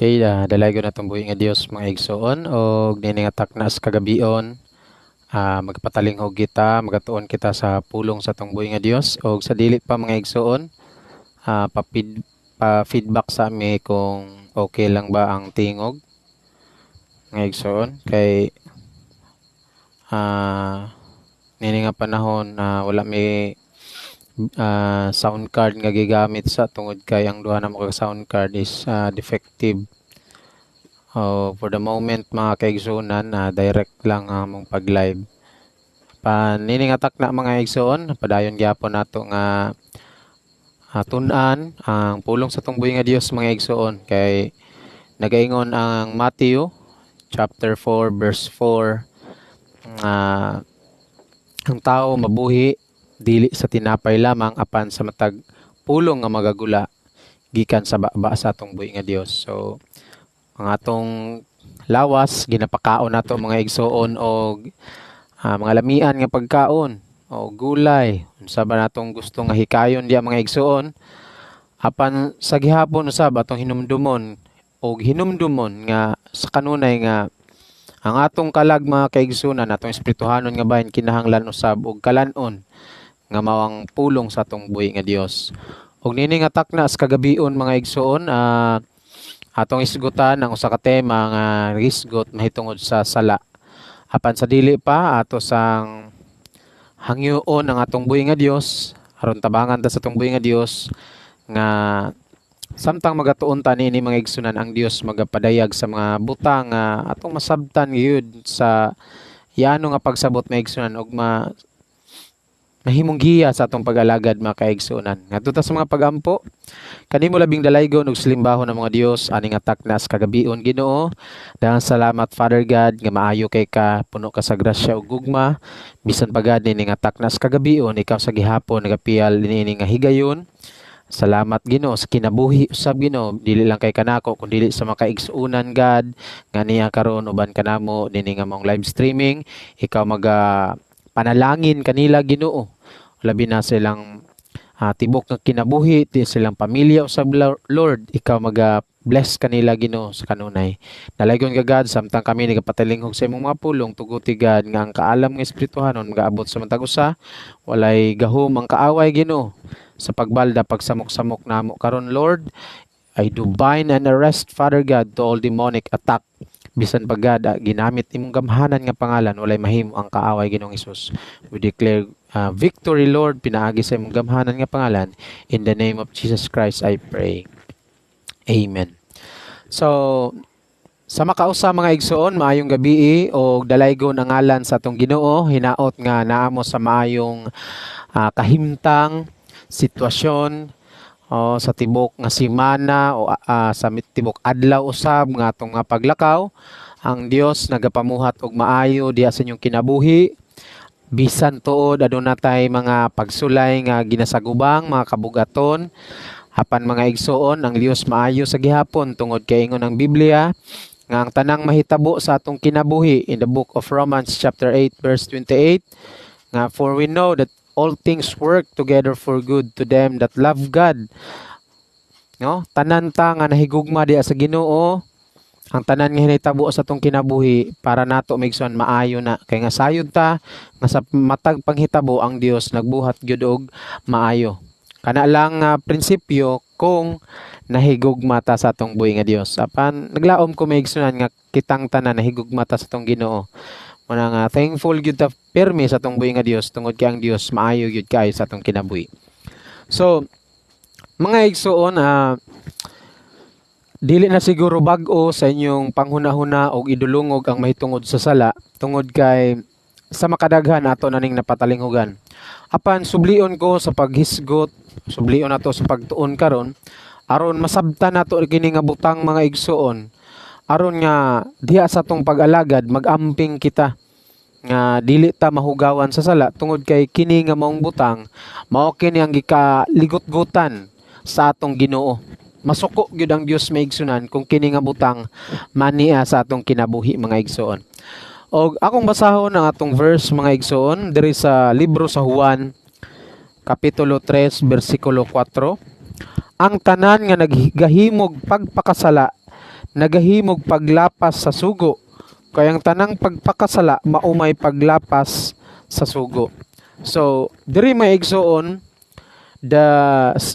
Okay, dalago na itong buhi nga Dios mga igsoon o niningatak na sa kagabion. Magpatalingog kita, magatuon kita sa pulong sa itong buhi nga Dios o sa dili pa mga igsoon. Pa-feedback sa amin kung okay lang ba ang tingog mga igsoon. Kay nini nga panahon wala may sound card nga gigamit sa tungod kay ang duha na mga sound card is defective. For the moment mga kaigsunan, direct lang mong pag-live. Paniningatak na mga igsoon, padayon gyapon nato nga tun-an ang pulong sa tungbuy nga Dios mga igsoon kay nagaingon ang Matthew chapter 4 verse 4 ang tao mabuhi dili sa tinapay lamang apan sa matag pulong nga magagula gikan sa baba sa atong buhi nga Dios. So ang atong lawas ginapakaon nato mga igsoon og mga lamian nga pagkaon o gulay unsa ba natong gusto nga hikayon diya mga igsoon apan sa gihapon usab atong hinumdumon og hinumdumon nga sa kanunay nga ang atong kalag mga kaigsunan atong espirituhanon nga bahin kinahanglan usab og kalanon nga mawang pulong sa atong buhi nga Dios. Og nini nga takna sa kagabion mga igsoon atong isgutan ang usa ka tema nga isgot mahitungod sa sala. Apan sa dili pa ato sang hangyoon ang atong buhi nga Dios aron tabangan ta sa atong buhi nga Dios nga samtang magatuon ta niini mga igsunan ang Dios magapadayag sa mga butang nga atong masabtan gyud sa yano nga pagsabot mga igsunan og mahimong giya sa atong pag-alagad mga kaigsunan. Ngadto ta sa mga pagampo, kanimo labing dalaygon ug salimbahon ng mga Dios ani nga takna sa kagabion Ginoo. Daghang salamat Father God nga maayo kay ka, puno ka sa grasya ug gugma. Bisan pagad ni nga takna sa kagabion ikaw sa gihapon nagapial dinhi nga higayon. Salamat Ginoo sa kinabuhi usab Ginoo dili lang kay kanako kun dili sa mga kaigsuunan God nga niya karon uban kanamo dinhi nga mong live streaming ikaw panalangin kanila Ginoo labi na silang tibok nga kinabuhi ti silang pamilya usab Lord ikaw bless kanila Ginoo sa kanunay nalaygon ka God samtang kami nagapatalingog sa imong mga pulong tuguti God nga ang kaalam nga espirituhanon magaabot sa matag usa walay gahom ang kaaway Ginoo sa pagbalda pagsamok-samok namo karon Lord I do bind and arrest Father God to all demonic attack bisan pagad ginamit imong gamhanan nga pangalan walay mahimo ang kaaway Ginoong Hesus. We declare victory Lord pinaagi sa imong gamhanan nga pangalan in the name of Jesus Christ I pray. Amen. So sa makausa mga igsoon maayong gabi o dalaygon ang ngalan sa atong Ginoo hinaot nga naamo sa maayong kahimtang sitwasyon sa tibok nga semana o sa tibok adlaw usab nga atong paglakaw ang Dios nagapamuhat og maayo diha sa inyong kinabuhi bisan tuod aduna tay mga pagsulay nga ginasagubang mga kabugaton apan mga igsoon ang Dios maayo sa gihapon tungod kay ingon ang Biblia nga ang tanang mahitabo sa atong kinabuhi in the book of Romans chapter 8 verse 28 nga for we know that all things work together for good to them that love God. No? Tanan ta nga nahigugma diha sa Ginoo. Ang tanan nga hinahitabo sa atong kinabuhi para nato maigsoon maayo na kay nga sayod ta nga sa matag panghitabo ang Dios nagbuhat gyud og maayo. Kana lang prinsipyo kung nahigugma ta sa atong buhi nga Dios. Apan naglaom ko maigsunan nga kitang tanan nahigugma ta sa atong Ginoo. Muna nga thankful gyud ta permi sa atong buhi nga Dios tungod kay ang Dios maayo gyud kaayo sa atong kinabuhi. So mga igsoon dili na siguro bag-o sa inyong panghuna-huna og idulungog ang mahitungod sa sala tungod kay sa makadaghan ato naning napatalinghugan. Apan sublion ko sa paghisgot, sublion nato sa pagtuon karon aron masabtan nato kini nga butang mga igsoon. Aron nga diha sa tong pag-alagad magamping kita nga dili ta mahugawan sa sala tungod kay kini nga maong butang mao kini ang gikaligot-gutan sa atong Ginoo. Masuko gyud ang Dios maigsunan kung kini nga butang mania sa atong kinabuhi mga igsoon. Og akong basahon ang atong verse mga igsoon diri sa libro sa Juan kapitulo 3 bersikulo 4. Ang tanan nga naggahimog pagpakasala nagahimog paglapas sa sugo. Kayang tanang pagpakasala maumay paglapas sa sugo. So, diri may igsoon,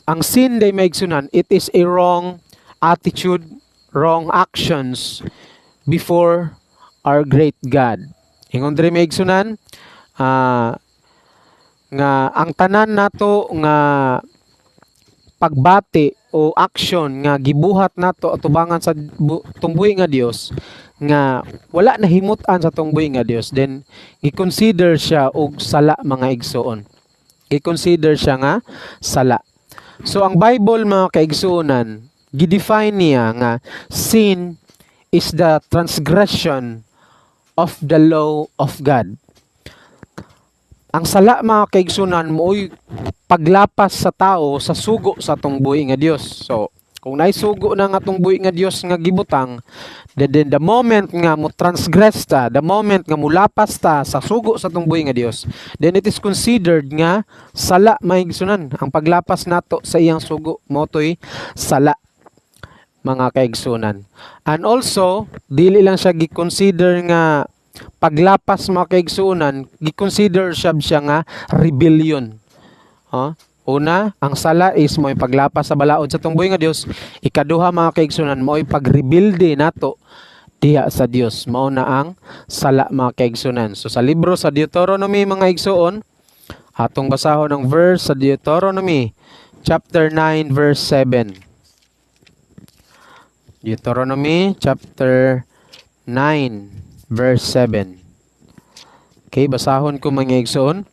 ang sin day may igsunan, it is a wrong attitude, wrong actions before our great God. Ingon diri may igsunan, nga ang tanan nato nga pagbati o action nga gibuhat nato atubangan sa tumbuhi nga Dios, nga wala nahimutan sa tumbuhi nga Dios, then i-consider siya og sala, mga igsoon. I-consider siya nga sala. So ang Bible, mga kaigsuonan, gidefine niya nga sin is the transgression of the law of God. Ang sala, mga kaigsuonan, mo'y paglapas sa tao sa sugo sa atong buhi nga Dios. So kung naisugo na nga atong buhi nga Dios nga gibutang, then the moment nga mo transgress ta, the moment nga mulapas ta sa sugo sa atong buhi nga Dios, then it is considered nga sala, maigsunan. Ang paglapas nato sa iyang sugo motoy sala, mga kaigsunan. And also, dili lang siya gi-consider nga paglapas, mga kaigsunan, gi-consider siya nga rebellion. Una, ang sala is mo'y paglapas sa balaod sa tumbuhi nga Dios. Ikaduha, mga kaigsunan, mo'y pagrebilde nato diha sa Dios. Mao na ang sala, mga kaigsunan. So sa libro sa Deuteronomy, mga igsuon, atong basahon ang verse sa Deuteronomy chapter 9 verse 7. Deuteronomy chapter 9 verse 7. Okay, basahon ko, mga igsuon.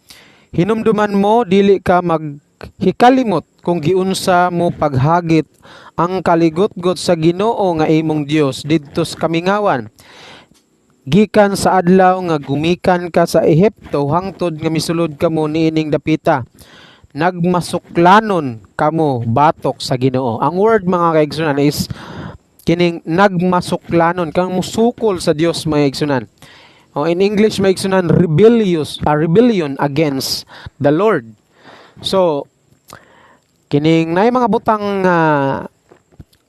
Hinumduman mo, dili ka maghikalimot kung giunsa mo paghagit ang kaligotgot sa Ginoo nga imong Dios didto sa kamingawan. Gikan sa adlaw nga gumikan ka sa Ehipto hangtod nga misulod kamo niining dapita. Nagmasuklanon kamo batok sa Ginoo. Ang word, mga kaigsunan, is kining nagmasuklanon, kang musukol sa Dios, mga kaigsunan. In English, may igsunan, rebellion against the Lord. So, kining naay mga butang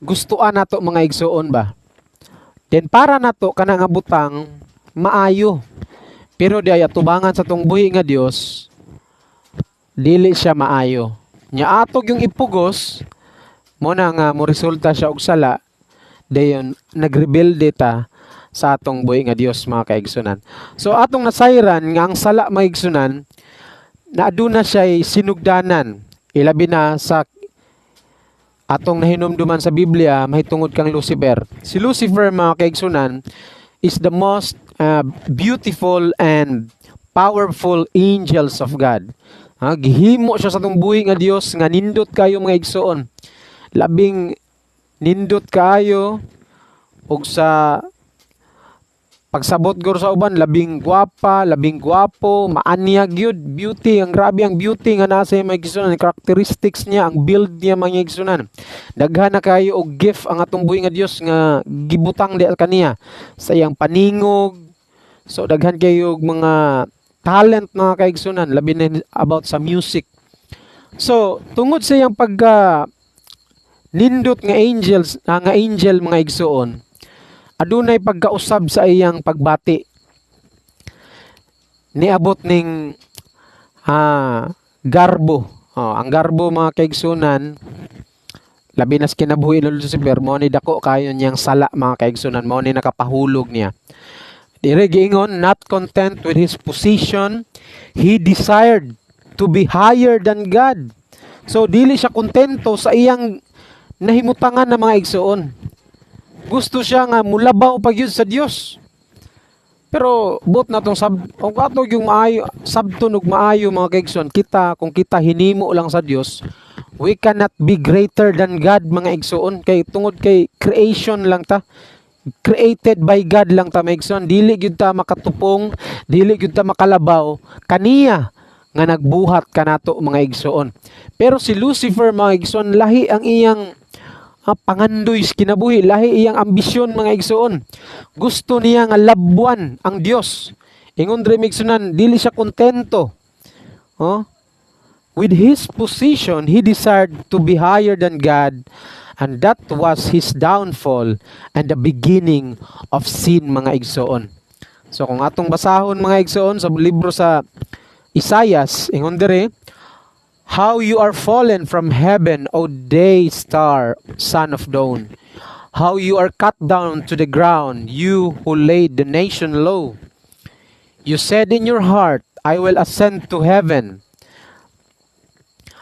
gustuan nato, mga igsuon ba? Then para nato kana nga butang maayo. Pero di ay atubangan sa tong buhi nga Dios, dili siya maayo. Nya atog yung ipugos mo na nga mo resulta siya og sala, dayon nagrebelde ta sa atong buhi nga Dios, mga kaigsunan. So atong nasayran nga ang sala, mga igsunan, na aduna siya'y sinugdanan. Ilabi na sa atong nahinumduman sa Biblia, mahitungod kang Lucifer. Si Lucifer, mga kaigsunan, is the most beautiful and powerful angels of God. Gihimo siya sa atong buhi nga Dios nga nindot kayo, mga igsuon. Labing nindot kayo, og sa pagsabot guro sa uban, labing gwapa, labing gwapo, maanyag yun, beauty, ang grabe ang beauty nga nasa yung mga igsunan, characteristics niya, ang build niya, mga igsunan. Daghan na kayo og gift ang atong buhi nga Dios nga gibutang di kaniya sa iyang paningog. So daghan kayo og mga talent, mga kaigsunan, labi na about sa music. So tungod sa iyang nindot nga angel, mga igsuon, adunay pagkausab sa iyang pagbati. Niabot ning garbo. Ang garbo, mga kaigsunan, labi nas kinabuhi ni Lucifer, mo ni dako kayo niyang sala, mga kaigsunan, mo ni nakapahulog niya. Dire giingon, not content with his position, he desired to be higher than God. So dili siya kontento sa iyang nahimutangan na, mga igsuon. Gusto siya nga mulabaw pagyud sa Dios. Pero but natong atog yung maayo, sabton ug maayo, mga kaigsoon, kung kita hinimo lang sa Dios, we cannot be greater than God, mga igsoon, kay tungod kay creation lang ta. Created by God lang ta, mga igsoon. Dili gyud ta makatupong, dili gyud ta makalabaw kaniya nga nagbuhat kanato, mga igsoon. Pero si Lucifer, mga igsoon, lahi ang iyang pangandoy kinabuhi, lahi iyang ambisyon, mga igsoon. Gusto niya nga labwan ang Dios. Ingon dre, mga igsunan, dili siya kontento. with his position, he desired to be higher than God, and that was his downfall and the beginning of sin, mga igsoon. So kung atong basahon, mga igsoon, sa libro sa Isaias, ingon dere, how you are fallen from heaven, O day star, son of dawn. How you are cut down to the ground, you who laid the nation low. You said in your heart, I will ascend to heaven.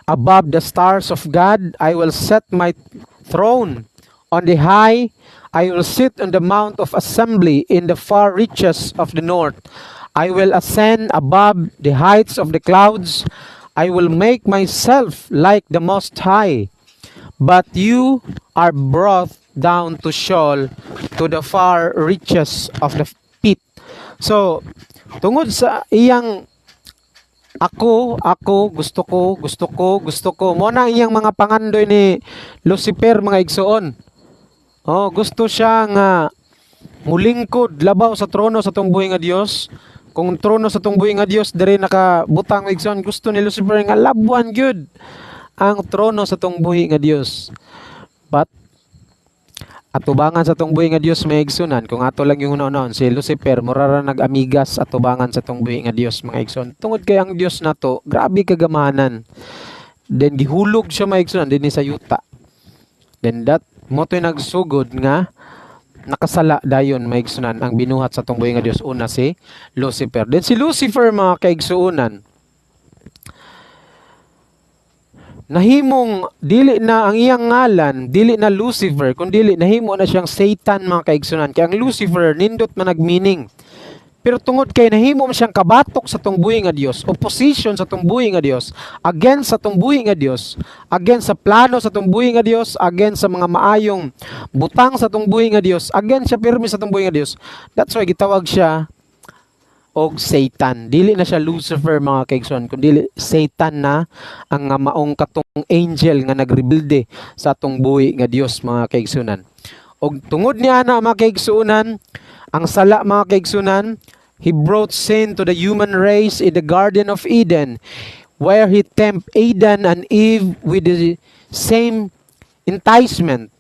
Above the stars of God, I will set my throne. On the high, I will sit on the mount of assembly in the far reaches of the north. I will ascend above the heights of the clouds. I will make myself like the Most High. But you are brought down to Sheol, to the far reaches of the pit. So, tungod sa iyang gusto ko. Mo na iyang mga pangandoy ni Lucifer, mga igsoon. Oh, gusto siya nga mulingkod labaw sa trono sa tong buhi nga Dios. Kung trono sa tong buhi nga Dios diri nakabutang, mga igsoon, gusto ni Lucifer nga labuan gyud ang trono sa tong buhi nga Dios. But atubangan sa tong buhi nga Dios, may igsunan, kung ato lang yung unaon si Lucifer murara nag-amigas atubangan sa tong buhi nga Dios, mga igsoon. Tungod kay ang Dios nato grabe kagamanan, then gihulog siya, mga igsoon, dinhi sa yuta. Then that mo to'y nagsugod nga nakasala dayon, mga igsunan, ang binuhat sa tong buhi nga Dios. Una si Lucifer. Then si Lucifer, mga kaigsuunan, nahimong dili na ang iyang ngalan, dili na Lucifer, kundi nahimo na siyang Satan, mga kaigsunan. Kaya ang Lucifer nindot man nagmeaning. Pero tungod kay nahimo man siyang kabatok sa tong buhi nga Dios, opposition sa tong buhi nga Dios, against sa tong buhi nga Dios, against sa plano sa tong buhi nga Dios, against sa mga maayong butang sa tong buhi nga Dios, against siya pirmi sa tong buhi nga Dios. That's why gitawag siya og Satan. Dili na siya Lucifer, mga kaigsoon, kundi Satan na ang maong katong angel nga nagrebelde sa atong buhi nga Dios, mga kaigsunan. Og tungod niya na, mga kaigsunan, ang sala, mga kaigsunan, he brought sin to the human race in the Garden of Eden, where he tempted Adam and Eve with the same enticement.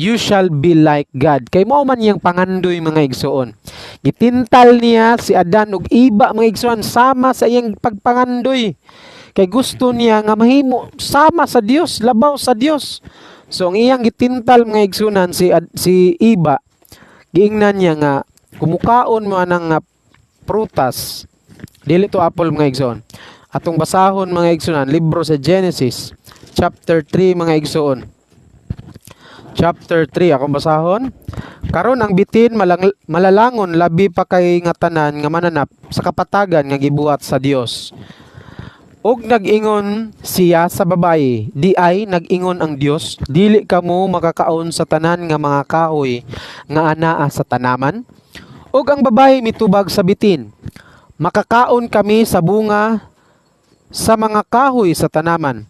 You shall be like God. Kay mao man yang pangandoy, mga igsoon. Gitintal niya si Adan ug iba, mga igsoon, sama sa iyang pagpangandoy. Kay gusto niya nga mahimo sama sa Dios, labaw sa Dios. So ang iyang gitintal, mga igsunan, si iba, giingnan niya nga kumukaon mo anang prutas. Dili to apple, mga igsoon. Atong basahon, mga igsunan, libro sa Genesis chapter 3, mga igsoon. Chapter 3, akong basahon. Karon ang bitin malalangon labi pa kay nga tanan nga mananap sa kapatagan nga gibuhat sa Dios. Og nag-ingon siya sa babayi, di ay nag-ingon ang Dios, dili kamo makakaon sa tanan nga mga kahoy nga anaa sa tanaman. Og ang babayi mitubag sa bitin, makakaon kami sa bunga sa mga kahoy sa tanaman.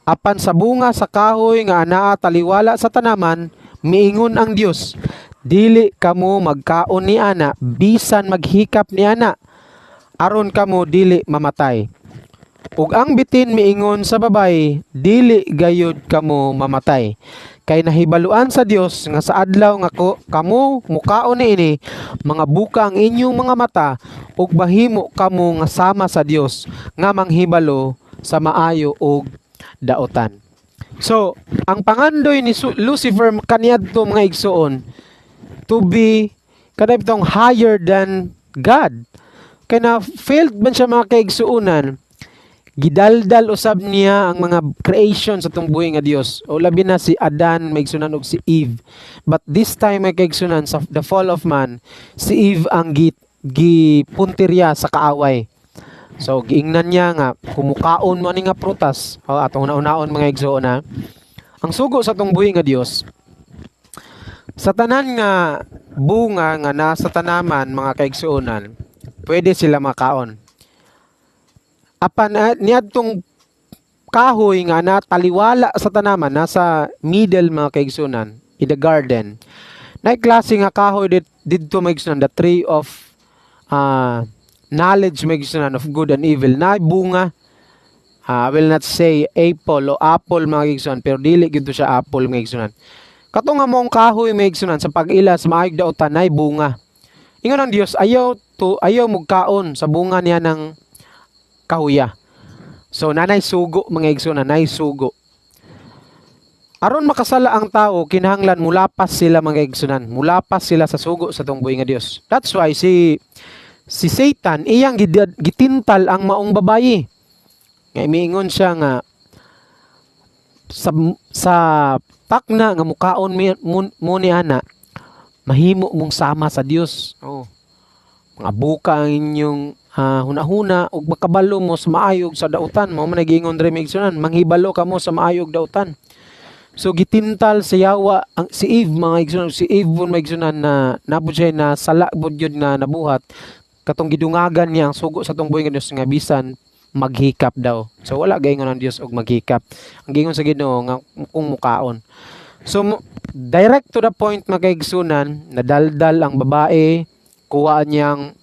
Apan sa bunga sa kahoy nga anaa taliwala sa tanaman, miingon ang Dios, dili kamo magkaon ni ana, bisan maghikap ni ana, aron kamo dili mamatay. Ug ang bitin miingon sa babayi, dili gayud kamo mamatay. Kay nahibaluan sa Dios nga sa adlaw nga kamo mukaon niini, mga buka ang inyong mga mata, ug mahimo kamo nga sama sa Dios, nga manghibalo sa maayo ug daotan. So, ang pangandoy ni Lucifer kaniadto, mga igsoon, to be kanang higher than God. Kaya na failed man siya, mga kaigsuunan, gidaldal usab niya ang mga creation sa tong buhi nga Dios. O labi na si Adan, maigsunan, og si Eve. But this time, mga kaigsunan, sa the fall of man, si Eve ang gipuntirya sa kaaway. So giingnan niya nga kumukaon mo ani nga prutas. Atong naon-naon, mga igsoon, na ang sugo sa tong buhi nga Dios, sa tanan nga bunga nga nasa tanaman, mga kaigsuonan, pwede sila makaon. Apan niadtong kahoy nga nataliwala sa tanaman, nasa middle, mga kaigsuonan, in the garden, na klase nga kahoy didto, mga igsuonan, the tree of knowledge, mga igsuonan, of good and evil, na bunga. I will not say apple o apple mga igsunan, pero dili gito siya apple mga igsunan. Kato nga mong kahoy mga igsunan sa pag-ila sa maayog daw tanay bunga. Ingon ang Dios ayaw mugkaon sa bunga niya ng kahuya. So nanay sugo mga igsunan, nanay sugo. Aron makasala ang tao, kinahanglan mulapas sila mga igsunan. Mulapas sila sa sugo sa tungboy nga Dios. That's why si Satan iyang gitintal ang maong babayi. Nga miingon siya nga sa takna nga mukaon mo ni ana, mahimo mong sama sa Dios. Oh. Mga buka ang inyong hunahuna ug makabalo mo sa maayog sa dautan. Mao man nagingon diri migsunan, manghibalo ka mo sa maayog dautan. So gitintal sa yawa si Eve mga igsunan, si Eve pun maigsunan na nabud siya na sala bud yun nga nabuhat katong gidungagan niya ang sugo sa tungboy nga Dios nga bisan maghikap daw. So wala gaingon ang Dios og maghikap. Ang gingon sa Ginoo nga kung mukaon. So direct to the point mga kaigsunan, nadaldal ang babae, kuha niyang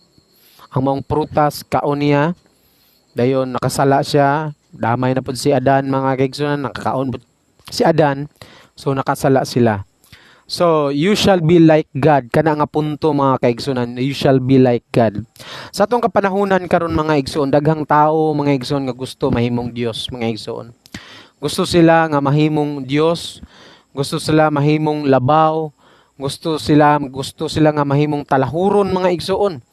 ang maong prutas, kaon niya. Dayon nakasala siya, damay na pud si Adan mga kaigsunan, nakakaon pud si Adan. So nakasala sila. So, you shall be like God. Kana nga punto mga kaigsunan, you shall be like God. Sa atong kapanahunan karon mga igsoon, daghang tao mga igsoon nga gusto mahimong Dios mga igsoon. Gusto sila nga mahimong Dios, gusto sila mahimong labaw, gusto sila nga mahimong talahuron mga igsoon.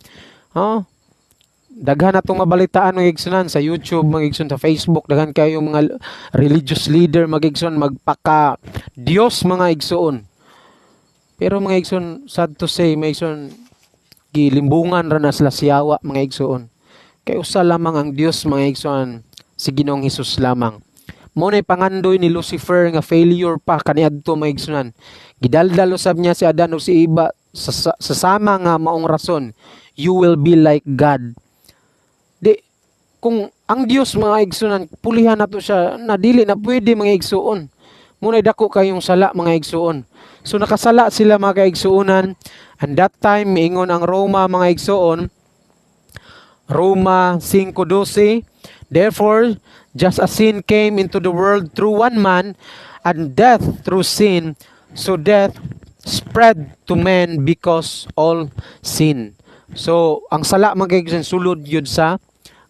Daghan atong mabalitaan mga igsunan sa YouTube, mga igsoon sa Facebook, daghan kayo mga religious leader mga igsoon magpaka Dios mga igsoon. Pero mga igsoon, sad to say, mga igsoon, gilimbungan ra na sila siyawa mga igsoon. Kay usa lamang ang Dios mga igsoon, si Ginoong Hesus lamang. Mo nay pangandoy ni Lucifer nga failure pa kaniadto mga igsunan. Gidaldal usab niya si Adan ug si Eva sa sama nga maong rason, you will be like God. Di kung ang Dios mga igsunan, pulihan nato siya, na dili na pwede mga igsuon. Muna'y dako kayong sala mga igsuon. So nakasala sila mga kaigsuonan. And that time, miingon ang Roma mga igsuon, Roma 5:12, therefore, just as sin came into the world through one man, and death through sin, so death spread to men because all sin. So, ang sala mga kaigsuon, sulod yun sa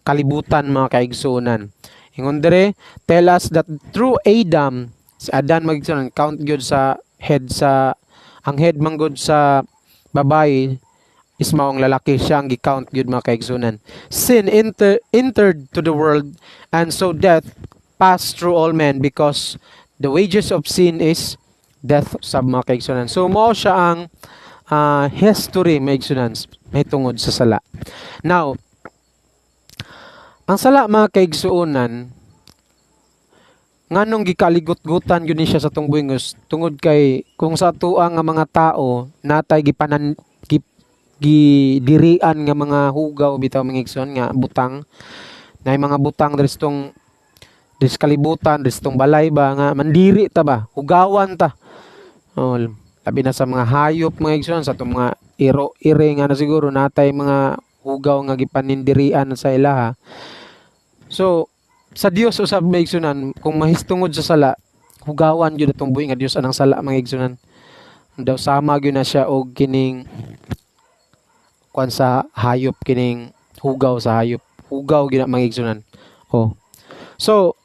kalibutan mga kaigsuonan. Ingon dire, tell us that through Adam, si Adan magiging count gyud sa head ang head man gyud sa babae is maong lalaki, siya ang gi-count gyud mga kaigsunan. Sin entered to the world, and so death passed through all men because the wages of sin is death sa mga kaigsunan. So mao siya ang history mga kaigsunan may tungod sa sala. Now, ang sala mga kaigsuonan nganong gikaligot-gutan gyud ni siya sa tungboyngos tungod kay kung sa atuang nga mga tao natay gidirian nga mga hugaw bitaw mga igsoon nga butang nay mga butang dristong kalibutan dristong balay ba nga mandiri ta ba hugawan ta. Labi na sa mga hayop mga igsoon sa itong mga ire nga na siguro natay mga hugaw nga gipanindirian sa ilaha. So sa Dios usab mga igsunan, kung mahistungod sa sala, hugawan gyud atong buhi nga Dios anang sala mga igsunan. Daw sama gyud na siya og kining kwan sa hayop, kining hugaw sa hayop. Hugaw gyud na mga igsunan. So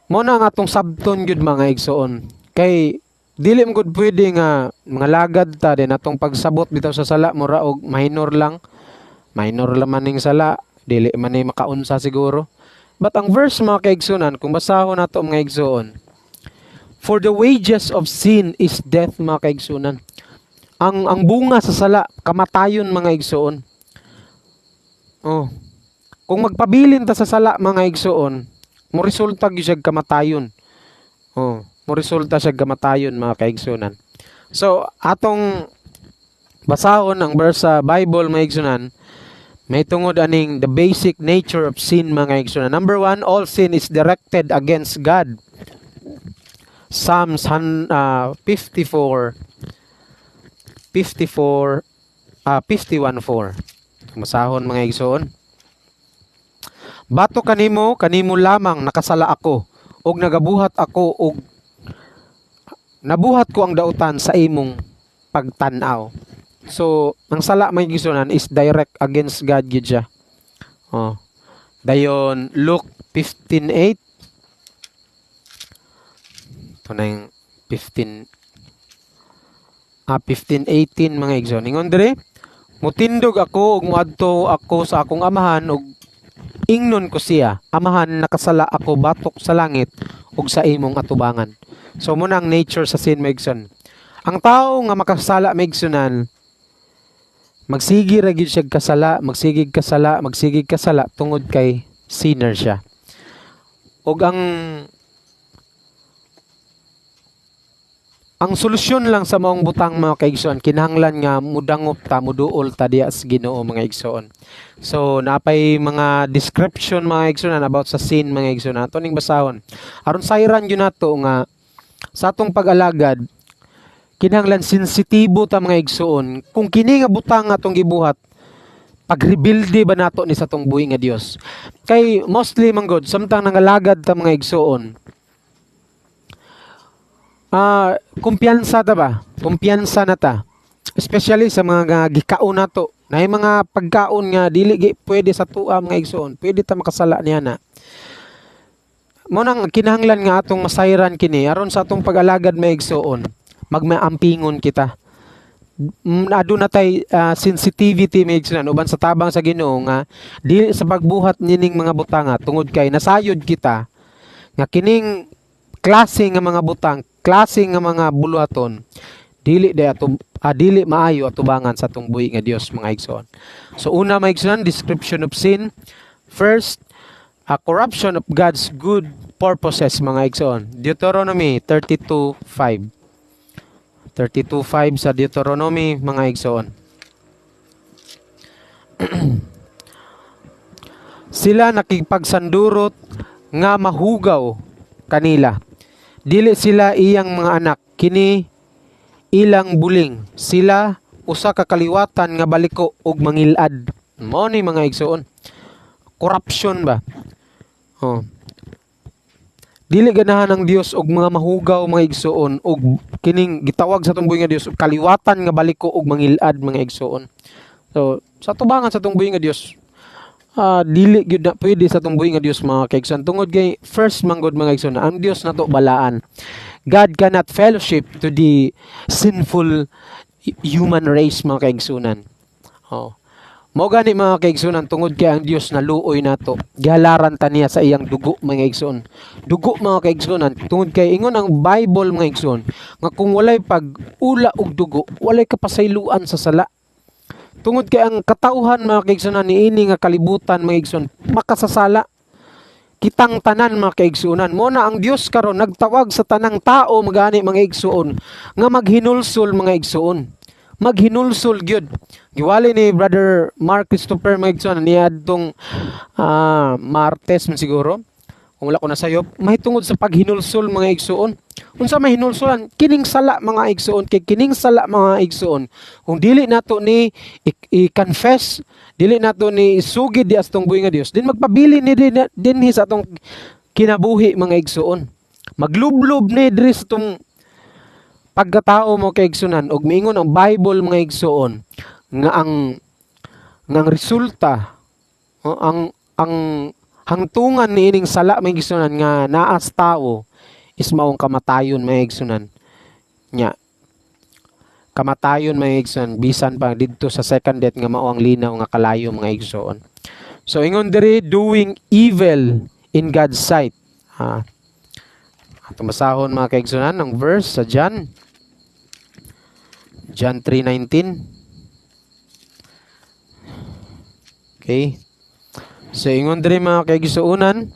mo na ang atong sabton gyud mga igsoon. Kay dili mo gud pwede nga mga lagad ta din atong pagsabot bitaw sa sala mura og minor lang. Minor laman ning sala, dili man ni makaunsa siguro. But ang verse mga kaigsunan, kung basahon nato mga igsoon, for the wages of sin is death mga kaigsunan. Ang bunga sa sala, kamatayon mga igsoon. Kung magpabilin ta sa sala mga igsoon, mo resulta gyud siya kamatayon. Mo resulta siya kamatayon mga kaigsunan. So atong basahon ang verse sa Bible mga igsunan, may tungod aning the basic nature of sin mga igsoon. Number 1, all sin is directed against God. Psalms 51:4. Masahon mga igsoon. Bato kanimo lamang nakasala ako, og nagabuhat ako og nabuhat ko ang dautan sa imong pagtan-aw. So, ang sala may gisunan is direct against God gid siya. Oh. Dayon Luke 15:8. Ito na yung 15:18 mga igsoon. Ingon dire, mutindog ako ug moadto ako sa akong amahan ug ingnon ko siya, amahan nakasala ako batok sa langit ug sa imong atubangan. So mo ang nature sa sin mga igsoon. Ang tao nga makasala mga igsoonan, magsigi ra gyud siya kasala, magsigig kasala tungod kay sinner siya. Og ang solusyon lang sa maong butang mga kaigsoon, kinahanglan nga mudangop ta, muduol ta diya sa Ginoo mga igsoon. So napay mga description mga igsoon about sa sin mga igsoon. Ato ning basahon. Aron sayran gyud nato nga sa atong pag-alagad, kinahanglan sensitibo ta mga igsoon. Kung kini nga butang atong gibuhat, pagrebuilde ba nato ni sa atong buhi nga Dios? Kay mostly manggod samtang nangalagad ta mga igsoon, kumpiyansa ta ba? Kumpiyansa na ta. Especially sa mga gikaon nato. Na mga pagkaon nga dili pwede sa tuwa mga igsoon. Pwede ta makasala niya na. Mo nang kinahanglan nga atong masayran kini aron sa atong pag-alagad mga igsoon. Magmaampingon kita. Aduna tay sensitivity mga igsoon uban sa tabang sa Ginoo nga dili sa pagbuhat nining mga butanga tungod kay nasayod kita nga kining klase nga mga butang, klase nga mga buluhaton, dili maayo atubangan sa atong buhi nga Dios mga igsoon. So una mga igsoon, description of sin. First, a corruption of God's good purposes mga igsoon. Deuteronomy 32:5. 32:5 sa Deuteronomy mga igsoon. Sila nakipagsandurot nga mahugaw kanila. Dili sila iyang mga anak, kini ilang buling. Sila usa ka kaliwatan nga baliko ug mangilad. Mao ni mga igsoon. Corruption ba? Oh. Dili ganahan ng Dios og mga mahugaw mga igsoon ug kining gitawag sa atong buhi nga Dios og kaliwatan nga baliko ug mangilad mga igsoon. So, sa tubangan sa atong buhi nga Dios, dili gyud na pwede sa atong buhi nga Dios mga kaigsoon. Tungod kay first manggod mga igsoon, ang Dios nato balaan. God cannot fellowship to the sinful human race mga kaigsunan. Oh. Mao gani mga kaigsunan tungod kay ang Dios naluoy nato. Gihalaran ta niya sa iyang dugo mga igsoon. Dugo mga kaigsunan tungod kay ingon ang Bible mga igsoon nga kung walay pag-ula og dugo, walay kapasayloan sa sala. Tungod kay ang katauhan mga kaigsunan niini nga kalibutan mga igsoon makasasala. Kitang tanan mga kaigsunan. Mo na ang Dios karon nagtawag sa tanang tao magani mga igsoon nga maghinulsol mga igsoon. Maghinulsol gyud. Giwali ni Brother Mark Christopher mga igsoon niadtong Martes man siguro. Kung wala ko nasayop, mahitungod sa paghinulsol mga igsoon. Unsa mahinulsolan? Kining sala mga igsoon, kay kining sala mga igsoon. Kung dili nato ni i-confess, dili nato ni isugid di astong buhi nga Dios, din magpabili ni dinhi sa atong kinabuhi mga igsoon. Maglublob ni diri sa atong pagkatao mo kay igsunan og miingon ang Bible mga igsoon nga ang resulta ang hangtungan ni ining sala mga igsunan nga naas tao is maong kamatayon mga igsunan nya. Kamatayon mga igsoon bisan pa didto sa second death nga mao ang linaw nga kalayo mga igsoon. So ingon diri doing evil in God's sight. Atong basahon mga kaigsunan ang verse sa John 3:19. Okay. So ingon diri mga kaigsuonan,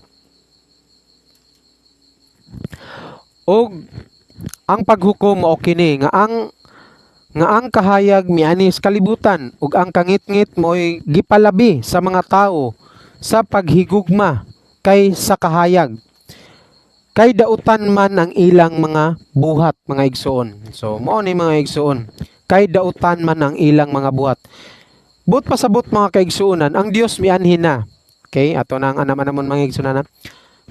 og ang paghukom mao kini nga ang kahayag mianis kalibutan ug ang kangitngit mo'y gipalabi sa mga tao sa paghigugma kay sa kahayag. Kay dautan man ang ilang mga buhat mga igsoon. So mao ni mga igsoon. Kay dautan man ang ilang mga buhat. But pasabot mga kaigsuonan, ang Dios mianhin na. Okay, ato nang anam-anamon mga igsunan.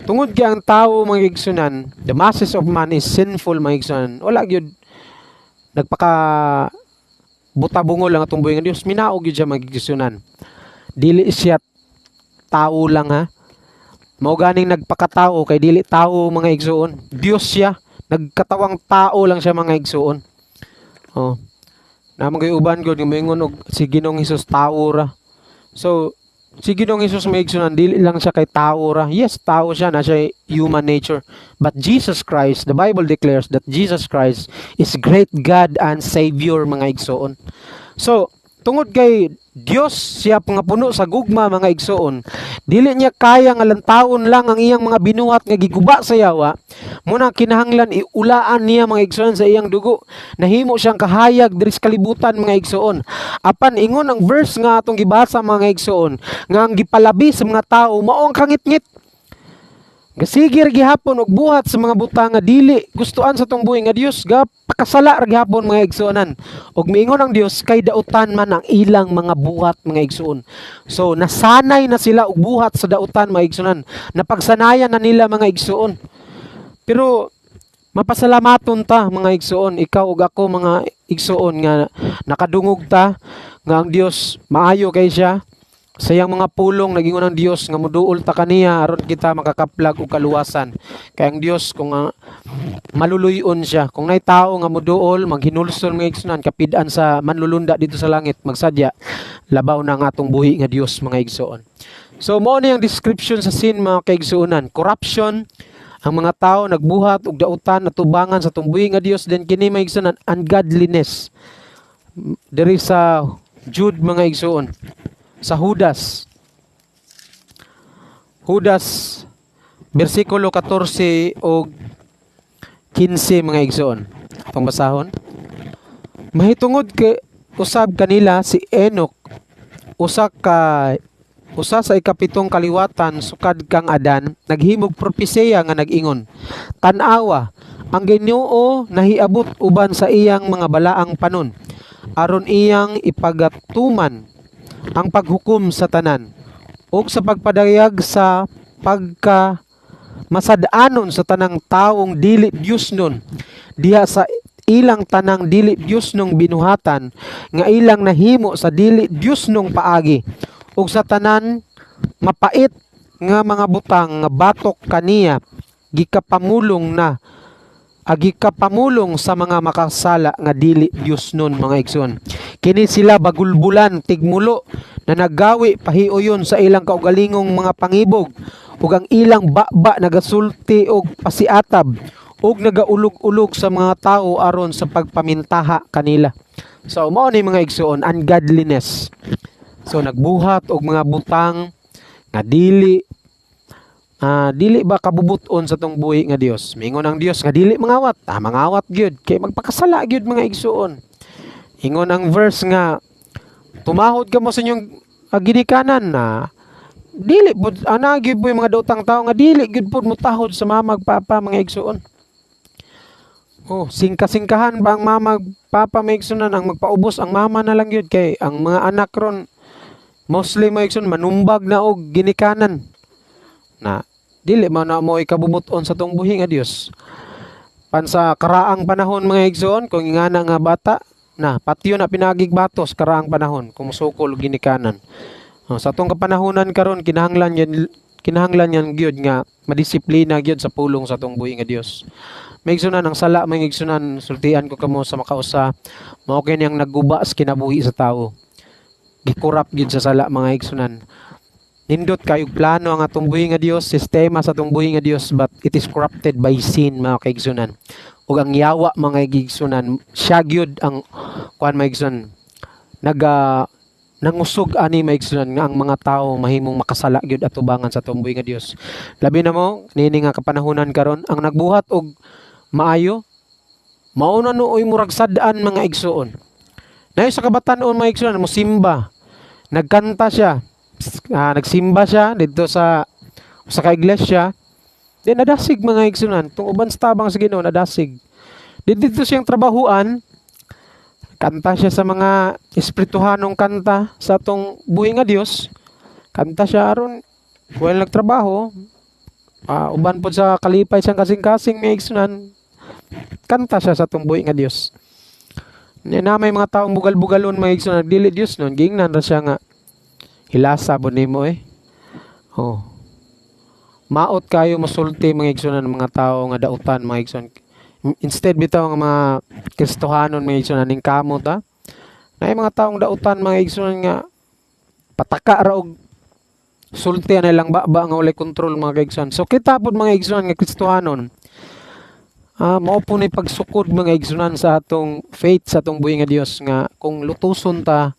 Tungod kay ang tao mga igsunan, the masses of man is sinful mga igsunan. Wala gyud nagpaka buta-bungol lang atong buhi nga Dios, minaog gyud siya mga igsunan. Dili siya tao lang ha. Mao ganing nagpakatao kay dili tao mga igsuon. Dios siya, nagkatawang tao lang siya mga igsuon. Oh. Namang kay uban gyud nga moingon og si Ginoong Hesus tao ra. So si Ginoong Hesus may igsunan dili lang siya kay tao ra. Yes, tao siya, na siya human nature. But Jesus Christ, the Bible declares that Jesus Christ is great God and Savior mga igsoon. So, tungod kay Dios siya nga puno sa gugma mga igsoon, dili niya kaya nga lantaon lang ang iyang mga binuhat nga giguba sa yawa. Muna kinahanglan iulaan niya mga igsoon sa iyang dugo. Nahimo siyang kahayag diri sa kalibutan mga igsoon. Apan ingon ang verse nga atong gibasa mga igsoon, nga ang gipalabi sa mga tao mao ang kangit-ngit. Gasigir gihapon og buhat sa mga butang nga dili gustuan sa tong buhi nga Dios, ga pakasala ra gihapon mga igsuonan. Og miingon ang Dios kay dautan man ang ilang mga buhat mga igsuon. So nasanay na sila og buhat sa dautan mga igsuonan. Napagsanayan na nila mga igsuon. Pero mapasalamaton ta mga igsuon, ikaw ug ako mga igsuon nga nakadungog ta nga ang Dios maayo kay siya. Sa iyang mga pulong nagingon ang Dios nga moduol ta kaniya aron kita makakaplag og kaluwasan. Kay ang Dios kung maluluyon siya, kung nay tao nga moduol maghinulsol mga igsunan kapid-an sa manlulunda dito sa langit, magsadya labaw na ang atong buhi nga Dios mga igsuon. So mao ni ang description sa sin mga kaigsuonan, corruption. Ang mga tao nagbuhat og dautan natubangan sa tumbuhi nga Dios, then kini mga igsuonan ungodliness. Diri sa Jude mga igsuon, sa Judas versikulo 14 o 15 mga igsoon. Itong basahon. Mahitungod ke usab kanila si Enoch, usa sa ikapitong kaliwatan sukad kang Adan, naghimog propesiya nga nag-ingon, tan-awa ang Ginoo nahiabot uban sa iyang mga balaang panon aron iyang ipagatuman ang paghukom sa tanan ug sa pagpadayag sa masad-anon sa tanang taong dili Dios nun diha sa ilang tanang dili Dios nung binuhatan nga ilang nahimo sa dili Dios nung paagi ug sa tanan mapait nga mga butang nga batok kaniya gikapamulong sa mga makasala nga dili Dios nun mga igsoon. Kini sila bagulbulan tigmulo na naggawi pahiuyon sa ilang kaugalingong mga pangibog ug ang ilang baba nagasulti og pasiatab ug nagaulog-ulog sa mga tao aron sa pagpamintaha kanila. So mao ni mga igsoon, ungodliness. So nagbuhat og mga butang nga dili ba kabubuton sa tong buhi nga Dios. Mingon ang Dios nga dili mangawat. Mangawat gyud kay magpakasala gyud mga igsoon. Ingon ang verse nga tumahod ka mo sa inyong ginikanan na dili pud ana gyud po yung mga daotang tao nga dili gyud pud motahod sa mamag papa mga igsoon. Oh, singka-singkahan ba ang mamag papa mga igsoon ang magpaubos ang mama na lang gyud kay ang mga anak ron mostly mga igsoon manumbag na og ginikanan. Na dili man na mo ikabubuton sa tong buhi nga Dios. Pansa karaang panahon mga igsoon kung ingana nga bata na patyo na pinagig batos karaang panahon kung sukol ginikanan. Sa atong kapanahonan karon kinahanglan yan gyud nga madisiplina gyud sa pulong sa atong buhi nga Dios. Maigsunan ang sala maigsunan sultian ko kamo sa makausa mao kay niyang nagguba sa kinabuhi sa tawo. Gikurap gyud sa sala mga igsunan. Nindot kayog plano ang atong buhi nga Dios, sistema sa atong buhi nga Dios, but it is corrupted by sin mga kaigsunan. Ug ang yawa mga igsunan siya gyud ang kuan maigsunan nangusog ani maigsunan nga ang mga tao mahimong makasala gyud atubangan sa atong buhi nga Dios. Labi na mo nini nga kapanahunan karon ang nagbuhat og maayo mao na nooy murag sad-an mga igsuon. Nayo sa kabatan-on mga igsunan mo simba. Nagkanta siya. Nagsimba siya dito sa iglesia. Then nadasig mga igsunan, tung uban sa tabang sa Ginoo nadasig. Dito siyang trabahuan, kanta siya sa mga espirituhanong kanta sa atong buhi nga Dios. Kanta siya aron While nagtrabaho, uban po sa kalipay siyang kasing-kasing mga igsunan, kanta siya sa tumbuhi nga Dios. Na may mga taong bugal-bugalon mga igsunan, dili Dios nun, gingnan ra siya nga hilasa po nimo Oh. Maot kayo masulti mga igsunan mga tao nga dautan mga igsunan. Instead bitaw nga mga Kristohanon mga igsunan ning kamot na mga taong dautan mga igsunan nga pataka ra og sulti na lang baba nga walay kontrol mga igsunan. So kita pod mga igsunan nga Kristohanon, mao po ni pagsukod mga igsunan sa atong faith sa atong buhi nga Dios nga kung lutuson ta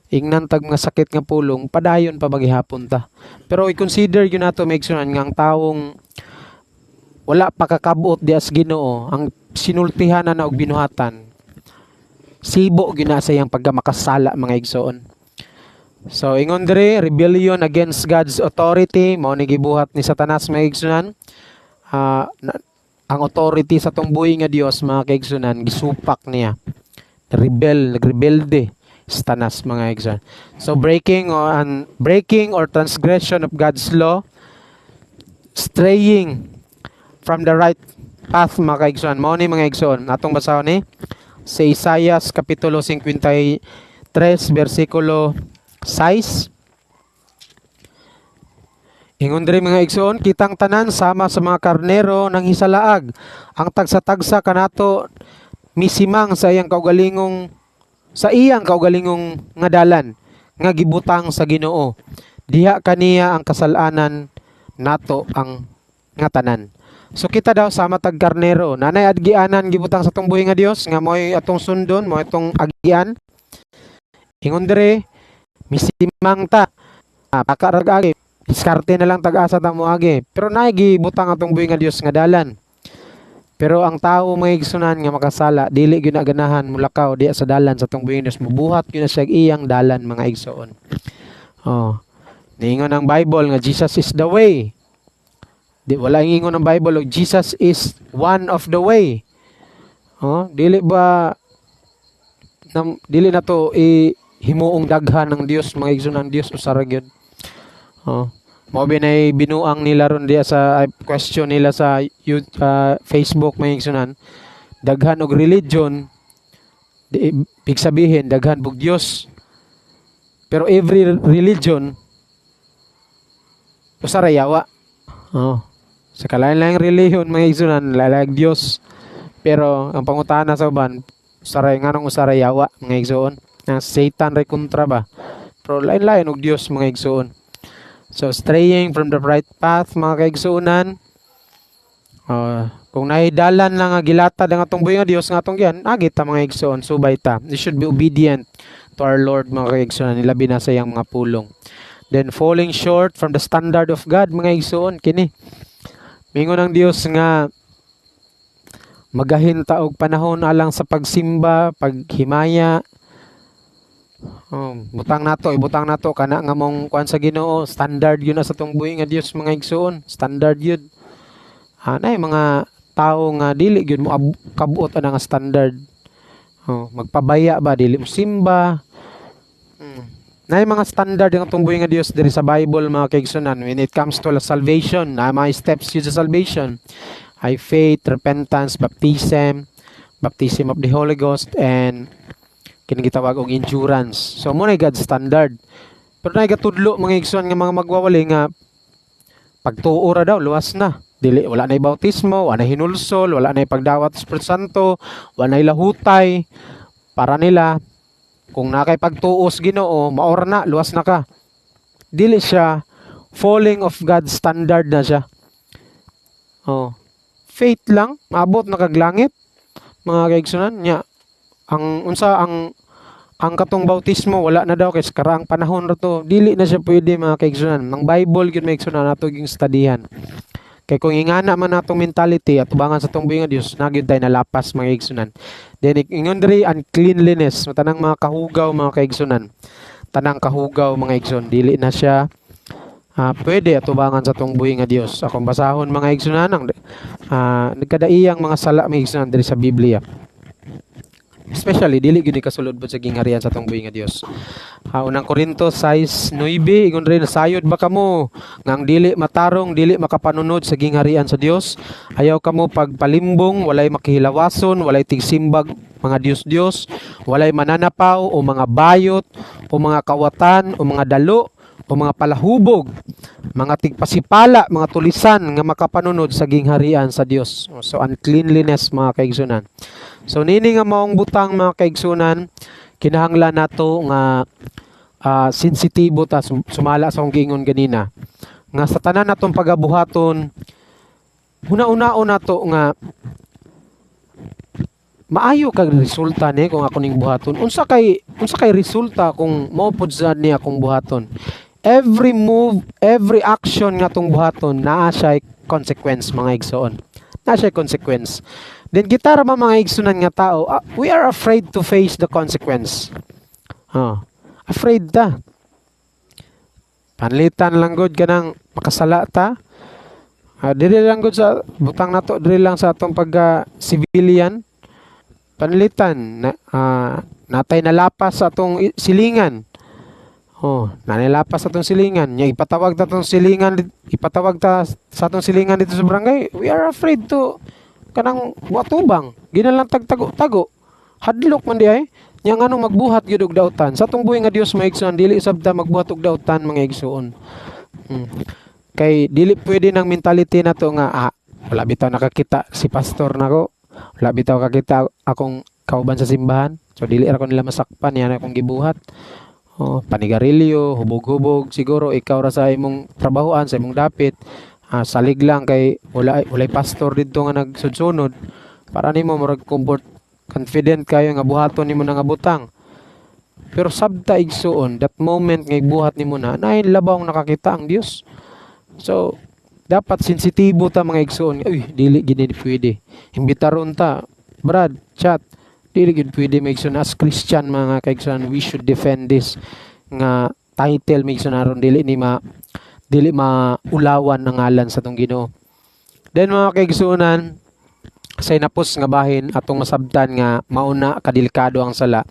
ingnan tag mga sakit nga pulong padayon pa bagihapon ta. Pero i-consider yun nato mga igsunan nga ang taong wala pa kakabot di as Ginoo ang sinultihan na og binuhatan, sibo gyud sa iyang pagkamakasala mga igsoon. So ingon diri, rebellion against God's authority mao ni gibuhat ni Satanas mga igsunan. Ang authority sa tong buhi nga Dios mga kaigsunan gisupak niya. Nagrebelde Satanas mga igsoon. So breaking or transgression of God's law, straying from the right path mga kaigsoon. Mao ni mga igsoon atong basahon ni sa Isaiah kapitulo 53 bersikulo 6. Ingon diri mga igsoon, kitang tanan sama sa mga karnero ng hisalaag. Ang tagsa-tagsa kanato misimang sa iyang kaugalingong nga dalan nga gibutang sa Ginoo. Diha kaniya ang kasalanan nato ang nga tanan. So kita daw sama tag karnero, nanay adgianan gibutang sa tong buhi nga Dios nga mo'y atong sundon, mo'y atong agian. Ingon diri, misimang ta. Pakaragagi, diskarte na lang tag-asa ta moagi. Pero naay gibutang atong buhi nga Dios nga dalan. Pero ang tao mga igsunan nga makasala, dili gyud na ganahan mulakaw diya sa dalan sa atong buhi nga Dios, mubuhat gyud na siya iyang dalan mga igsoon. Niingon ang Bible nga Jesus is the way. Wala ingon ang Bible og Jesus is one of the way. Dili na to himuong daghan ng Dios mga igsunan, Dios usara gyud. Mao binay binuang nila ron diya sa question nila sa Facebook mga igsunan. Daghan og religion, ibig sabihin daghan og Dios. Pero every religion usara yawa. Sa kalain-laing relihiyon mga igsunan lalag Dios. Pero ang pangutana sa uban usaray nganong usaray yawa mga igsuon. Nga Satan ray kontra ba. Pero lain-lain og Dios mga igsuon. So straying from the right path mga kaigsuunan. Kung nahidalan lang nga gilatad ang atong buhi nga Dios nga atong giyan, agit ta mga igsuon, subay ta. We should be obedient to our Lord mga kaigsuunan, nilabi na sa iyang mga pulong. Then falling short from the standard of God mga igsuon kini. Mingon ang Dios nga magahinta og panahon alang sa pagsimba, paghimaya. Ibutang nato kana nga mong kuan sa Ginoo, standard yun na sa tong buhi nga Dios mga igsuon, standard yun. Nay mga tao nga dili gyud mo kabuot ana nga standard. Magpabaya ba dili mo simba. Nay mga standard nga tong buhi nga Dios diri sa Bible mga kaigsunan when it comes to salvation, na mga steps yun sa salvation. Ay faith, repentance, baptism of the Holy Ghost, and kini gitawag og endurance. So mo na God's standard. Pero na gatudlo mga igsoon nga mga magwawali nga pagtuo ra daw luwas na. Dili wala nay bautismo, wala nay hinulsol, wala nay pagdawat sa Espiritu Santo, wala nay lahutay. Para nila kung nakay pagtuos Ginoo, maor na luwas na ka. Dili siya falling of God's standard na siya. Faith lang, maabot na kag langit. Mga kaigsunan nya ang katong bautismo wala na daw kay karang panahon ra to, dili na siya pwede mga kaigsunan. Ang Bible gyud may igsunan nato ging studihan. Kay kung ingana man natong mentality at tubangan sa tong buhi nga Dios, nagyud tay nalapas mga kaigsunan. Then ingon diri uncleanliness, tanang mga kahugaw mga kaigsunan. Tanang kahugaw mga igsoon, dili na siya pwede atubangan sa tong buhi nga Dios. Akong basahon mga igsunan ang nagkadaiyang mga sala mga igsunan diri sa Biblia. Especially dili gyud ni kasulod pod sa gingharian sa atong buhi nga Dios. Unang Korinto 6:9 ingon rin sayod ba kamo nga ang dili matarong dili makapanunod sa gingharian sa Dios. Ayaw kamo pagpalimbong, walay makihilawason, walay tigsimbag mga Dios-Dios, walay mananapaw o mga bayot o mga kawatan o mga dalo o mga palahubog, mga tigpasipala, mga tulisan nga makapanunod sa gingharian sa Dios. So uncleanliness mga kaigsunan. So nini nga maong butang mga kaigsunan, kinahanglan nato nga sensitibo ta sumala sa akong giingon ganina. Nga sa tanan natong pagabuhaton, una-unaon nato nga maayo kag resulta ni kung ako ning buhaton. Unsa kay resulta kung mao pod ni akong buhaton. Every move, every action nga atong buhaton naa siya consequence mga igsoon. Naa siya consequence. Then kita ra mga igsunan nga tao, we are afraid to face the consequence. Afraid ta. Panlitan lang gud kanang makasala ta. Diri lang gud sa butang nato, diri lang sa atong pagka civilian. Panlitan natay nalapas sa atong silingan. Nanilapas sa atong silingan. Nya ipatawag ta sa atong silingan dito sa barangay. We are afraid to kanang watubang. Ginalang tagtago-tago. Hadlok man di ay. Nya nganong magbuhat gyud og daotan. Sa atong buhi nga Dios maigsoon dili sabta magbuhat og daotan mga igsoon. Kay dili pwede nang mentality nato nga wala bitaw nakakita si pastor nako. Wala bitaw kakita akong kauban sa simbahan. So dili ra ko nila masakpan yan akong gibuhat. Panigarilyo, hubog-hubog, siguro ikaw ra sa imong trabahoan, sa imong dapit, salig lang kay walay pastor dito nga nagsudsunod para nimo murag comfort confident kayo nga buhaton nimo na nga butang. Pero sabta igsuon, that moment nga ibuhat nimo na labaw nakakita ang Dios. So dapat sensitibo ta mga igsuon. Dili gini pwede. Imbitaron ta, Brad, chat. Dili gid pwede maigsoon as Christian mga kaigsoon, we should defend this nga title maigsoon aron dili maulawan ang ngalan sa tong Ginoo. Then mga kaigsuonan, sa inapos nga bahin atong masabtan nga mauna kadelikado ang sala.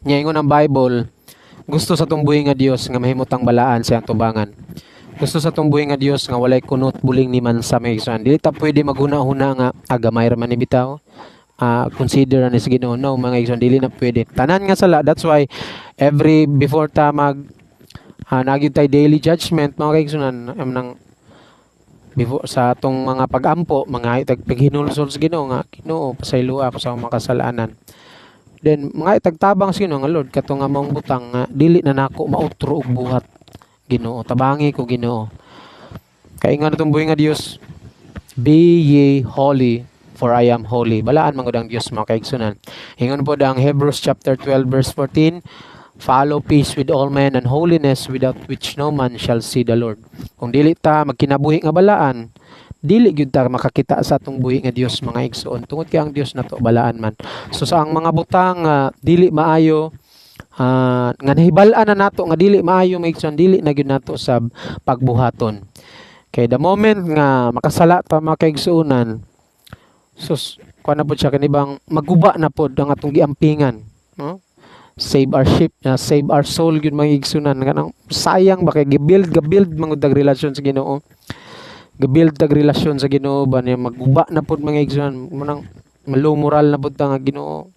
Nya ingon ang Bible, gusto sa tong buhi nga Dios nga mahimutang balaan sa tubangan. Gusto sa tong buhi nga Dios nga walay kunot buling ni man sa maigsoon. Dili ta pwede maghuna-huna nga agamay ra man ni bitaw. Consider na sa Ginoo. No, mga igsoon, dili na pwede. Tanan nga sala, that's why before ta nagyud tay daily judgment mga kaigsunan nang before sa atong mga pagampo, mga paghinulsol sa Ginoo nga Ginoo pasayloa ko sa mga kasalanan. Then mga itagtabang sa Ginoo nga Lord kato nga maong butang nga dili na nako mautro og buhat Ginoo, tabangi ko Ginoo. Kay nga natong buhi nga Dios, be ye holy for I am holy. Balaan man gud ang Dios mga kaigsunan. Ingon po ang Hebrews chapter 12 verse 14, follow peace with all men and holiness without which no man shall see the Lord. Kung dili ta magkinabuhi nga balaan, dili gyud ta makakita sa atong buhi nga Dios mga igsoon. Tungod kay ang Dios nato balaan man. So sa ang mga butang dili maayo nga nahibal-an na nato nga dili maayo mga igsoon, dili na gyud nato sa pagbuhaton. Kay the moment nga makasala ta mga kaigsuonan, kuan na po siya kanibang maguba na po ang atong giampingan, no? Save our ship, save our soul gyud mga igsunan kanang sayang ba kay gibuild mangud dag relasyon sa Ginoo. Gibuild dag relasyon sa Ginoo ba niya maguba na po mga igsunan manang low moral na po ta nga Ginoo.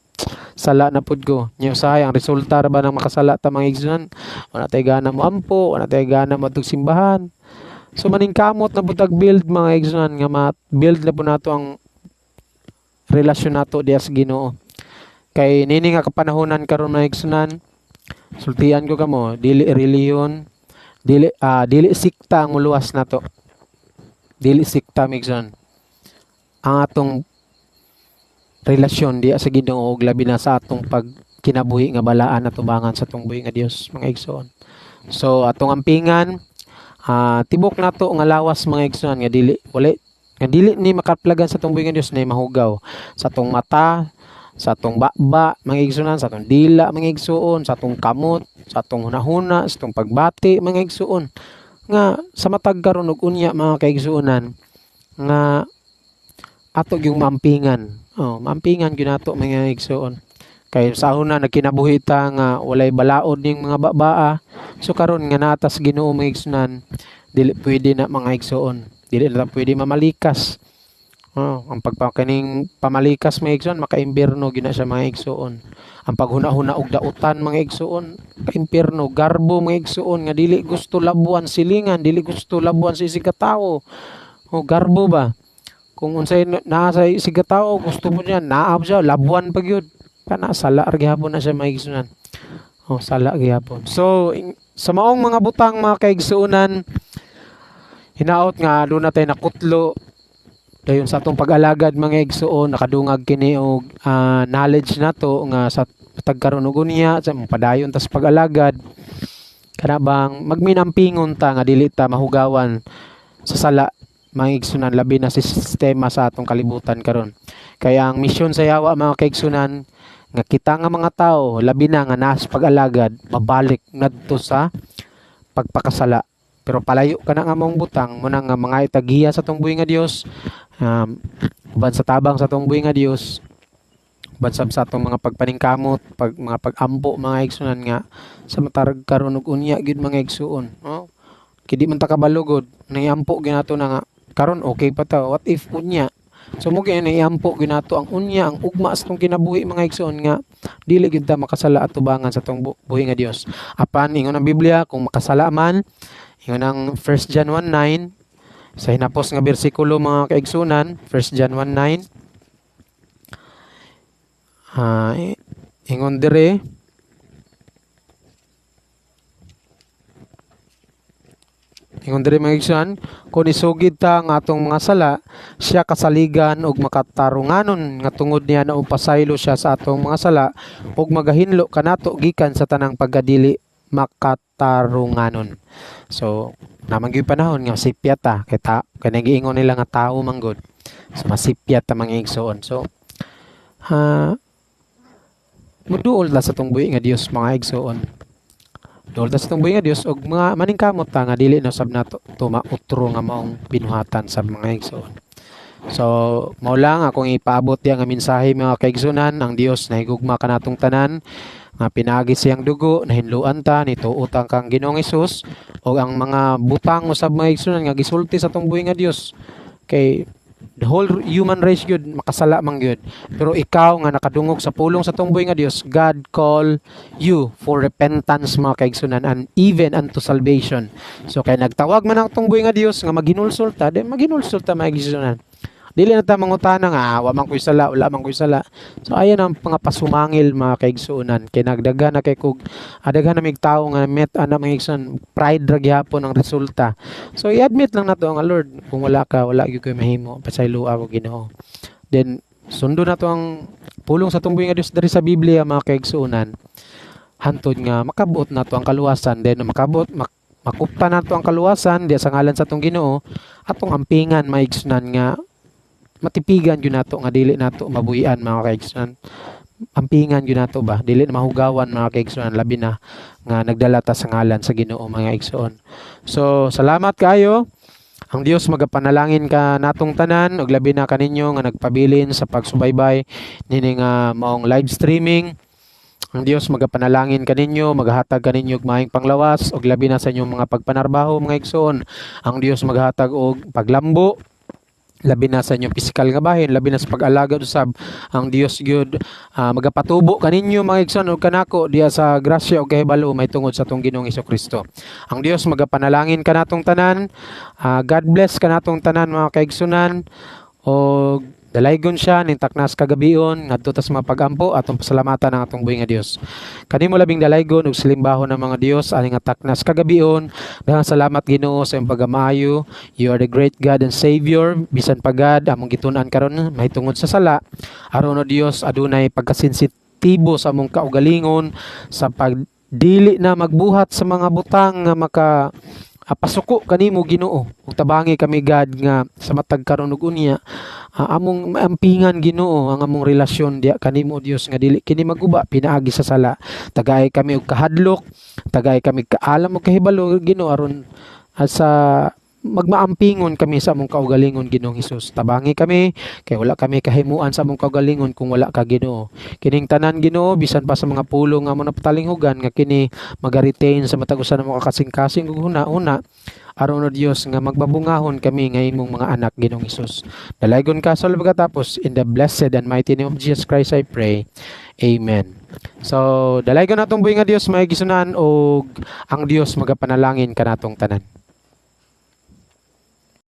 Sala na pud ko. Nya sayang resulta ra ba nang makasala ta mga igsunan? Wala tay gana mo ampo, wala tay gana mo simbahan. So maningkamot na pud tag build mga igsunan nga ma-build na po nato ang relasyon nato diya sa Ginoo. Kay nini nga kapanahonan karon na igsunan, sultian ko kamo, dili reliyon, dili sikta ang muluwas nato. Dili sikta migson. Ang atong relasyon diya sa Ginoo ug labi na sa atong pagkinabuhi nga balaan at tubangan sa atong buhi nga Dios mga igsoon. So atong ampingan, tibok nato nga lawas mga igsoon nga dili ni makaplagan sa atong buhi nga Dios na mahugaw sa atong mata, sa atong baba mga igsuon, sa atong dila mga igsuon, sa atong kamot, sa atong hunahuna, sa atong pagbati mga igsuon. Nga sa matag karon og unya mga kaigsuonan nga ato yung maampingan. Maampingan gyud nato mga igsuon. Kay sa una nagkinabuhi ta nga walay balaod ning mga babaa. So karon nga natas Ginoo mga igsunan, dili pwede na mga igsoon. Dili na pwede mamalikas. Ang pagpakaning pamalikas mga igsoon maka-impierno gina siya mga igsoon. Ang paghuna-huna og dautan mga igsoon ka-impierno, garbo mga igsoon nga dili gusto labuan silingan, dili gusto labuan sa isig ka tawo. Garbo ba? Kung unsay naa sa isig ka tawo gusto mo niya naab siya labuan pa gyud. Kana sala ra gyapon na siya mga igsunan. Sala gyapon. So sa maong mga butang mga kaigsuonan, hinaot nga doon na tayo nakutlo dayon sa atong pag-alagad mga igsuon, nakadungag kini og knowledge nato nga sa tagkaron og unya sa padayon tas pag-alagad kana bang magminampingon ta nga dili ta mahugawan sa sala mga igsunan, labi na sa sistema sa atong kalibutan karon. Kaya ang misyon sa yawa mga kaigsunan nga kita nga mga tao labi na nga nas pag-alagad mabalik ngadto sa pagpakasala. Pero palayo ka na nga mong butang mo na nga mga itagiya sa tong buhi nga Dios, uban sa tabang sa tong buhi nga Dios, uban sa atong mga pagpaningkamot, mga pag-ampo mga igsunan nga sa matarag karon og unya gid mga igsuon. Kidi man ta kabalugod, naiampo ginato na nga karon okay pa ta. What if unya? So mo kay naiampo ginato ang unya, ang ugma sa tong kinabuhi mga igsuon nga dili gid ta makasala at tubangan sa tong buhi nga Dios. Apan ingon ang Biblia kung makasala man, ingon ang 1 John 1:9 sa hinapos nga bersikulo mga kaigsunan, 1 John 1:9. Ingon dire mga igsunan, kung isugid ta nga atong mga sala, siya kasaligan og makatarunganon nga tungod niya na upasaylo siya sa atong mga sala ug magahinlo kanato gikan sa tanang pagkadili makatarunganon. So namang gyud panahon nga masipyat ta kay nagiingon nila nga tao manggod. So masipyat ta mga igsoon. So muduol ta sa tong buhi nga Dios mga igsoon. Duol ta sa tong buhi nga Dios og mga maningkamot ta nga dili na sab nato mautro nga maong binuhatan sa mga igsoon. So mao lang akong ipaabot diya nga mensahe mga kaigsunan, ang Dios nahigugma kanatong tanan nga pinaagi siyang dugo, nahinluan ta nituot ang kang Ginoong Hesus o ang mga butang usab mga igsunan nga gisulti sa tong buhi nga Dios kay the whole human race gyud makasala man gyud, pero ikaw nga nakadungog sa pulong sa tong buhi nga Dios, God call you for repentance mga kaigsunan and even unto salvation. So kay nagtawag man ang tong buhi nga Dios nga maghinulsol ta, maghinulsol ta mga kaigsunan. Dili na ta mangutana nga wa man koy sala, wala man koy sala. So ayan ang mga pasumangil mga kaigsuonan kay nagdaga na kay kog daghan na mig tawo nga met ana mga igsoon, pride ra gyapon ang resulta. So i-admit lang nato ang Lord, kung wala ka wala gyud koy mahimo, pasaylo ako Ginoo. Then sundo nato ang pulong sa tumboy nga Dios diri sa Biblia mga kaigsuonan. Hantod nga makabuot nato ang kaluwasan, then makupta nato ang kaluwasan diya sa ngalan sa tong Ginoo, atong ampingan mga igsunan nga matipigan yun nato nga dili nato mabuhian mga kaigsunan. Ampingan yun nato ba dili na mahugawan mga kaigsunan, labi na nga nagdala ta sa ngalan sa Ginoo mga igsoon. So salamat kayo. Ang Dios magapanalangin ka natong tanan ug labi na kaninyo nga nagpabilin sa pagsubaybay nini nga maong live streaming. Ang Dios magapanalangin kaninyo, maghatag kaninyo og maayong panglawas ug labi na sa inyong mga pagpanarbaho mga igsoon. Ang Dios maghatag og paglambo labi na sa inyong pisikal nga bahin, labi na sa pag-alaga usab. Ang Dios gyud magapatubo kaninyo mga igsoon ug kanako diya sa grasya ug kahibalo may tungod sa tong Ginoong Hesukristo. Ang Dios magapanalangin kanatong tanan. God bless kanatong tanan mga kaigsunan og dalaygon siya ning taknas kagabion ngadto ta sa mga pag-ampo atong pasalamatan ang atong buhi nga Dios. Kanimo labing dalaygon ug silimbaho ng mga Dios ani nga taknas kagabion. Daghang salamat Ginoo sa imong pagamaayo. You are the great God and Savior. Bisan pa God among gitun-an karon mahitungod sa sala, aron o Dios adunay pagkasensitibo sa among kaugalingon sa pagdili na magbuhat sa mga butang nga pasuko kanimo Ginoo ug tabangi kami God nga sa matag karon ug unya among maampingan Ginoo ang among relasyon diya kanimo Dios nga dili kini maguba pinaagi sa sala. Tagay kami og kahadlok, tagay kami kaalam og kahibalo Ginoo aron sa magmaampingon kami sa among kaugalingon Ginoong Hesus. Tabangi kami kay wala kami kahimuan sa among kaugalingon kung wala ka Ginoo. Kining tanan Ginoo bisan pa sa mga pulo nga mo napatalinghugan nga kini magaretain sa matag usa na mga kasing-kasing ug huna-una aron o Dios nga magbabungahon kami nga imong mga anak Ginoong Hesus. Dalaygon ka sa pagkatapos in the blessed and mighty name of Jesus Christ I pray. Amen. So, dalaygon natong buhi nga Dios may gisunan og ang Dios magapanalangin kanatong tanan.